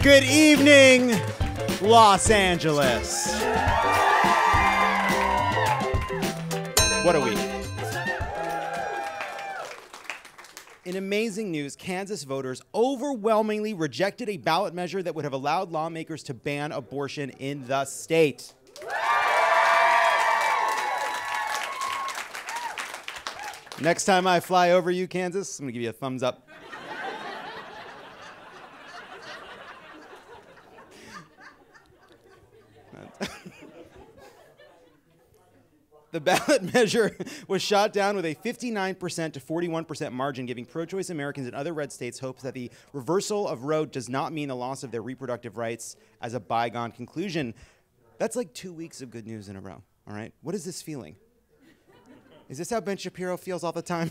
Good evening, Los Angeles. What a week. In amazing news, Kansas voters overwhelmingly rejected a ballot measure that would have allowed lawmakers to ban abortion in the state. Next time I fly over you, Kansas, I'm gonna give you a thumbs up. The ballot measure was shot down with a 59% to 41% margin, giving pro-choice Americans in other red states hopes that the reversal of Roe does not mean the loss of their reproductive rights as a bygone conclusion. That's like 2 weeks of good news in a row, all right? What is this feeling? Is this how Ben Shapiro feels all the time?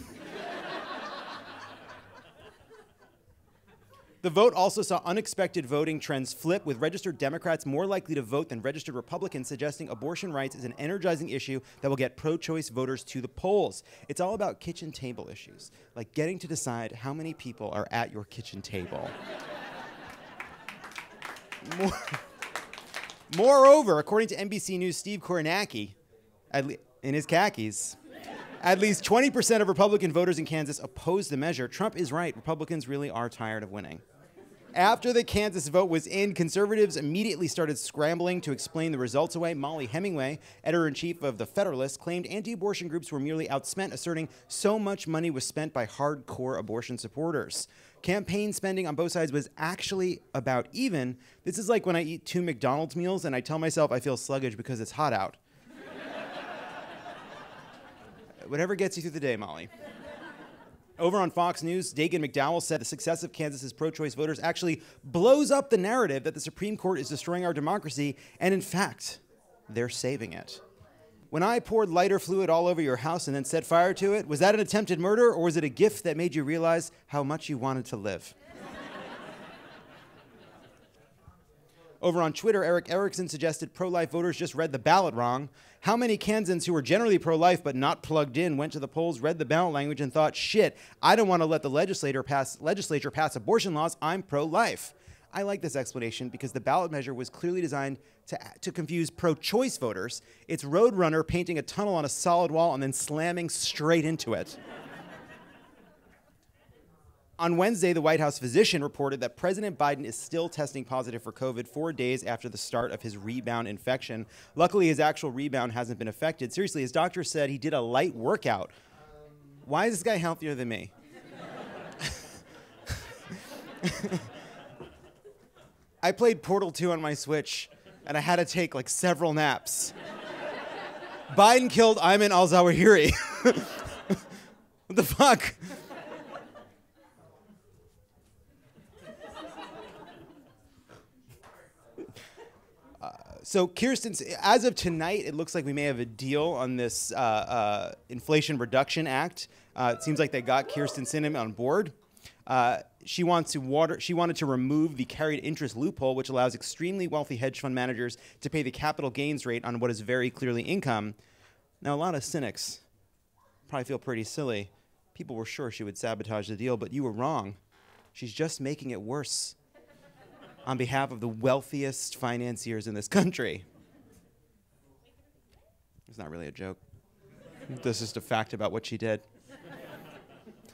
The vote also saw unexpected voting trends flip, with registered Democrats more likely to vote than registered Republicans, suggesting abortion rights is an energizing issue that will get pro-choice voters to the polls. It's all about kitchen table issues, like getting to decide how many people are at your kitchen table. Moreover, according to NBC News' Steve Kornacki, in his khakis, at least 20% of Republican voters in Kansas oppose the measure. Trump is right. Republicans really are tired of winning. After the Kansas vote was in, conservatives immediately started scrambling to explain the results away. Molly Hemingway, editor-in-chief of The Federalist, claimed anti-abortion groups were merely outspent, asserting so much money was spent by hardcore abortion supporters. Campaign spending on both sides was actually about even. This is like when I eat 2 McDonald's meals and I tell myself I feel sluggish because it's hot out. Whatever gets you through the day, Molly. Over on Fox News, Dagan McDowell said the success of Kansas's pro-choice voters actually blows up the narrative that the Supreme Court is destroying our democracy, and in fact, they're saving it. When I poured lighter fluid all over your house and then set fire to it, was that an attempted murder, or was it a gift that made you realize how much you wanted to live? Over on Twitter, Eric Erickson suggested pro-life voters just read the ballot wrong. How many Kansans who were generally pro-life but not plugged in went to the polls, read the ballot language, and thought, shit, I don't want to let the legislature pass abortion laws, I'm pro-life. I like this explanation because the ballot measure was clearly designed to confuse pro-choice voters. It's Roadrunner painting a tunnel on a solid wall and then slamming straight into it. On Wednesday, the White House physician reported that President Biden is still testing positive for COVID 4 days after the start of his rebound infection. Luckily, his actual rebound hasn't been affected. Seriously, his doctor said he did a light workout. Why is this guy healthier than me? I played Portal 2 on my Switch, and I had to take like several naps. Biden killed Ayman al-Zawahiri. What the fuck? So Kirsten, as of tonight, it looks like we may have a deal on this Inflation Reduction Act. It seems like they got Kirsten Sinema on board. She wanted to remove the carried interest loophole, which allows extremely wealthy hedge fund managers to pay the capital gains rate on what is very clearly income. Now, a lot of cynics probably feel pretty silly. People were sure she would sabotage the deal, but you were wrong. She's just making it worse on behalf of the wealthiest financiers in this country. It's not really a joke. This is just a fact about what she did.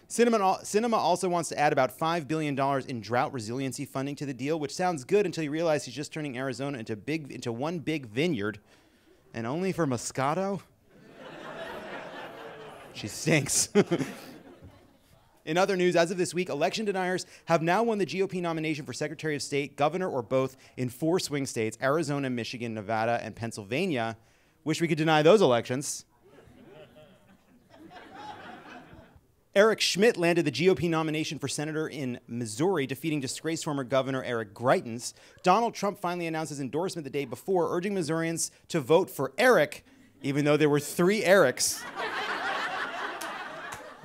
Sinema also wants to add about $5 billion in drought resiliency funding to the deal, which sounds good until you realize he's just turning Arizona into one big vineyard, and only for Moscato? She stinks. In other news, as of this week, election deniers have now won the GOP nomination for Secretary of State, Governor, or both in 4 swing states, Arizona, Michigan, Nevada, and Pennsylvania. Wish we could deny those elections. Eric Schmidt landed the GOP nomination for Senator in Missouri, defeating disgraced former Governor Eric Greitens. Donald Trump finally announced his endorsement the day before, urging Missourians to vote for Eric, even though there were 3 Erics.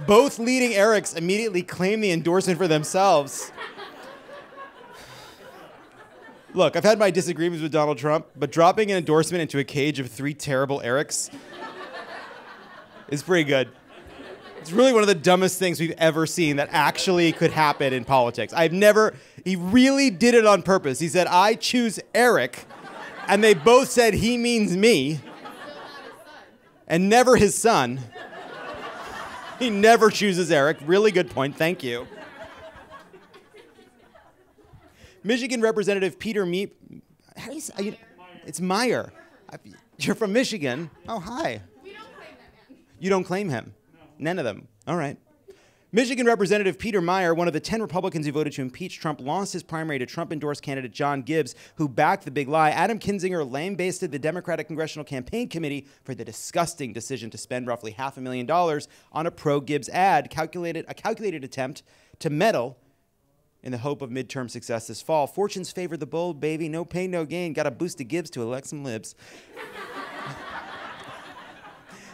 Both leading Erics immediately claimed the endorsement for themselves. Look, I've had my disagreements with Donald Trump, but dropping an endorsement into a cage of 3 terrible Erics is pretty good. It's really one of the dumbest things we've ever seen that actually could happen in politics. He really did it on purpose. He said, I choose Eric, and they both said he means me, and never his son. He never chooses Eric. Really good point, thank you. Michigan Representative Peter how do you say, it's Meyer. You're from Michigan. Oh, hi. We don't claim that man. You don't claim him? No. None of them. All right. Michigan Representative Peter Meyer, one of the 10 Republicans who voted to impeach Trump, lost his primary to Trump-endorsed candidate John Gibbs, who backed the big lie. Adam Kinzinger lambasted the Democratic Congressional Campaign Committee for the disgusting decision to spend roughly $500,000 on a pro-Gibbs ad, a calculated attempt to meddle in the hope of midterm success this fall. Fortunes favor the bold, baby. No pain, no gain. Got to boost the Gibbs to elect some libs.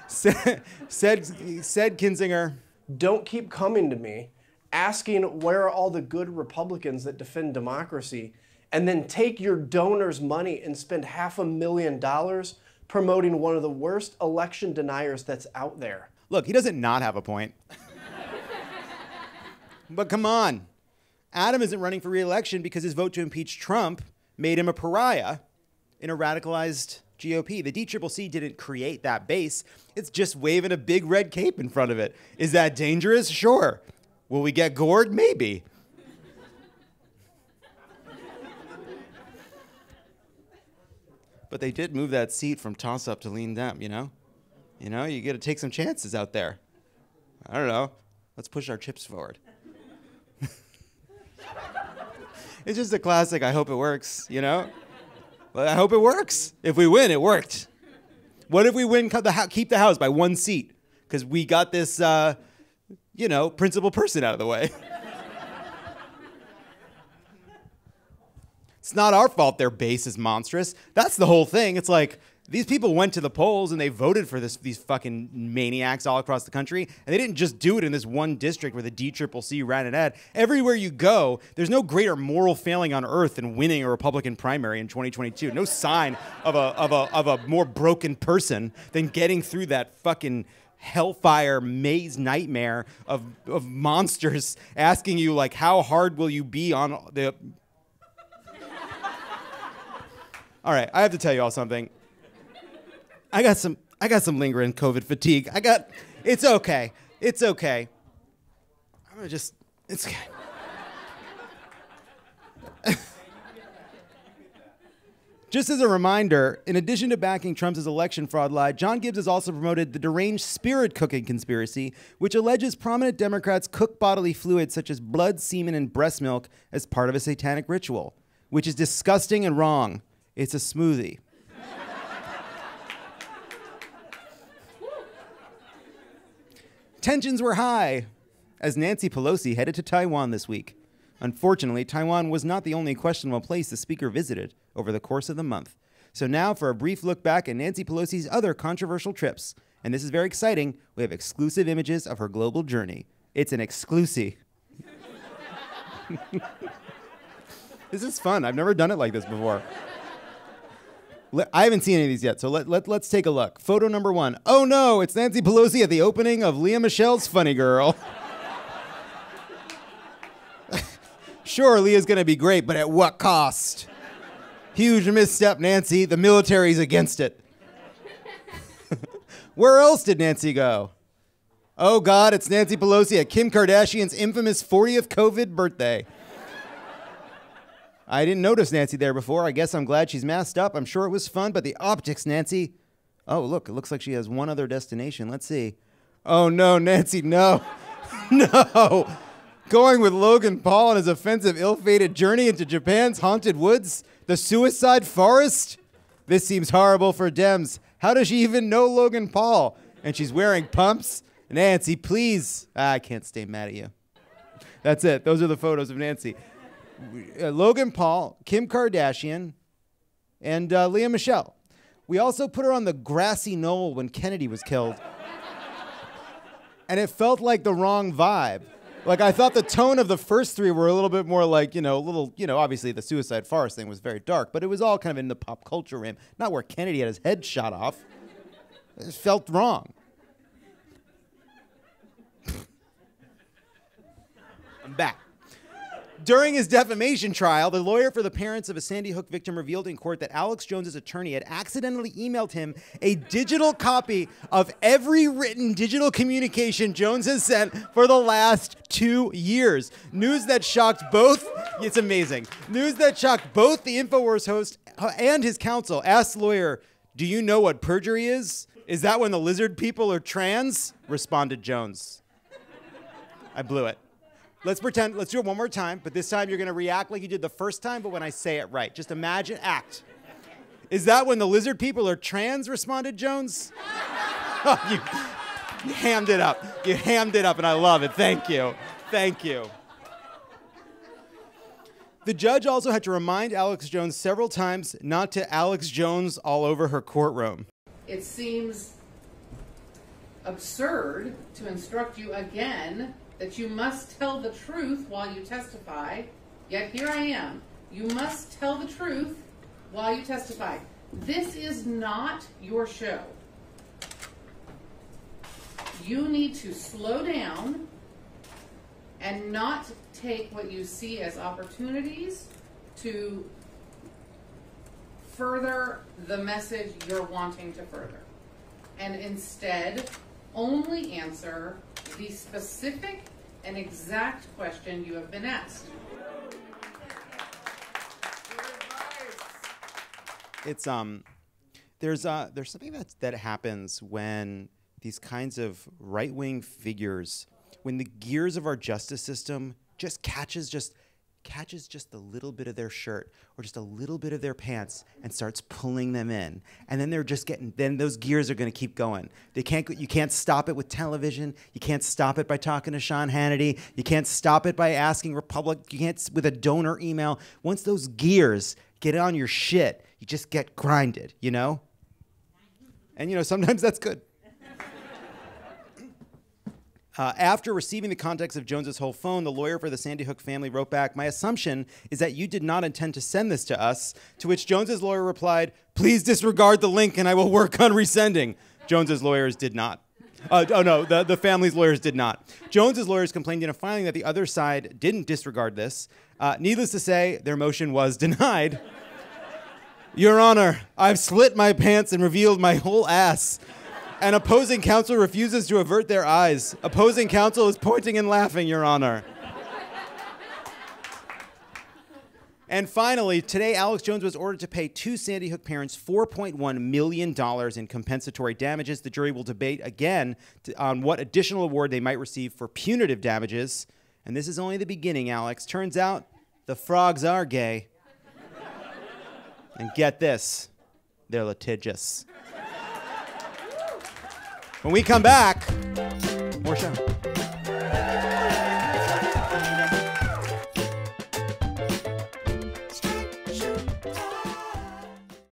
said Kinzinger. Don't keep coming to me asking where are all the good Republicans that defend democracy, and then take your donors' money and spend $500,000 promoting one of the worst election deniers that's out there. Look, he doesn't not have a point. But come on. Adam isn't running for re-election because his vote to impeach Trump made him a pariah in a radicalized GOP. The DCCC didn't create that base. It's just waving a big red cape in front of it. Is that dangerous? Sure. Will we get gored? Maybe. But they did move that seat from toss-up to lean Dem, you know? You know, you got to take some chances out there. I don't know. Let's push our chips forward. It's just a classic, I hope it works, you know? Well, I hope it works. If we win, it worked. What if we win, keep the House by 1 seat? Because we got this, you know, principal person out of the way. It's not our fault their base is monstrous. That's the whole thing. It's like, these people went to the polls and they voted for these fucking maniacs all across the country. And they didn't just do it in this one district where the DCCC ran an ad. Everywhere you go, there's no greater moral failing on earth than winning a Republican primary in 2022. No sign of a more broken person than getting through that fucking hellfire maze nightmare of monsters asking you, like, how hard will you be on the... All right, I have to tell you all something. I got some lingering COVID fatigue. It's okay. It's okay. I'm gonna just, it's okay. Just as a reminder, in addition to backing Trump's election fraud lie, John Gibbs has also promoted the deranged spirit cooking conspiracy, which alleges prominent Democrats cook bodily fluids such as blood, semen, and breast milk as part of a satanic ritual, which is disgusting and wrong. It's a smoothie. Tensions were high as Nancy Pelosi headed to Taiwan this week. Unfortunately, Taiwan was not the only questionable place the speaker visited over the course of the month. So now for a brief look back at Nancy Pelosi's other controversial trips. And this is very exciting. We have exclusive images of her global journey. It's an exclusive. This is fun. I've never done it like this before. I haven't seen any of these yet, so let's take a look. Photo number 1. Oh no, it's Nancy Pelosi at the opening of Lea Michele's Funny Girl. Sure, Leah's gonna be great, but at what cost? Huge misstep, Nancy. The military's against it. Where else did Nancy go? Oh God, it's Nancy Pelosi at Kim Kardashian's infamous 40th COVID birthday. I didn't notice Nancy there before. I guess I'm glad she's masked up. I'm sure it was fun, but the optics, Nancy. Oh, look, it looks like she has one other destination. Let's see. Oh, no, Nancy, no. No. Going with Logan Paul on his offensive, ill-fated journey into Japan's haunted woods? The suicide forest? This seems horrible for Dems. How does she even know Logan Paul? And she's wearing pumps? Nancy, please. I can't stay mad at you. That's it. Those are the photos of Nancy. Logan Paul, Kim Kardashian, and Lea Michele. We also put her on the grassy knoll when Kennedy was killed. And it felt like the wrong vibe. Like, I thought the tone of the first three were a little bit more like, obviously the suicide forest thing was very dark, but it was all kind of in the pop culture realm, not where Kennedy had his head shot off. It felt wrong. I'm back. During his defamation trial, the lawyer for the parents of a Sandy Hook victim revealed in court that Alex Jones's attorney had accidentally emailed him a digital copy of every written digital communication Jones has sent for the last 2 years. News that shocked both, it's amazing. News that shocked both the InfoWars host and his counsel. Asked the lawyer, "Do you know what perjury is? Is that when the lizard people are trans?" Responded Jones. I blew it. Let's pretend, let's do it one more time, but this time you're gonna react like you did the first time, but when I say it right. Just imagine, act. "Is that when the lizard people are trans?" responded Jones. Oh, you hammed it up. You hammed it up, and I love it. Thank you. Thank you. The judge also had to remind Alex Jones several times not to Alex Jones all over her courtroom. It seems absurd to instruct you again that you must tell the truth while you testify, yet here I am. You must tell the truth while you testify. This is not your show. You need to slow down and not take what you see as opportunities to further the message you're wanting to further. And instead, only answer the specific and exact question you have been asked. It's there's something that happens when these kinds of right-wing figures, when the gears of our justice system just catches just a little bit of their shirt or just a little bit of their pants and starts pulling them in. And then then those gears are going to keep going. You can't stop it with television. You can't stop it by talking to Sean Hannity. You can't stop it by asking you can't with a donor email. Once those gears get on your shit, you just get grinded, you know? And you know, sometimes that's good. After receiving the context of Jones's whole phone, the lawyer for the Sandy Hook family wrote back, "My assumption is that you did not intend to send this to us," to which Jones's lawyer replied, "Please disregard the link and I will work on resending." Jones's lawyers did not. The family's lawyers did not. Jones's lawyers complained in a filing that the other side didn't disregard this. Needless to say, their motion was denied. "Your Honor, I've split my pants and revealed my whole ass. And opposing counsel refuses to avert their eyes. Opposing counsel is pointing and laughing, Your Honor." And finally, today, Alex Jones was ordered to pay 2 Sandy Hook parents $4.1 million in compensatory damages. The jury will debate again on what additional award they might receive for punitive damages. And this is only the beginning, Alex. Turns out the frogs are gay. And get this, they're litigious. When we come back, more show.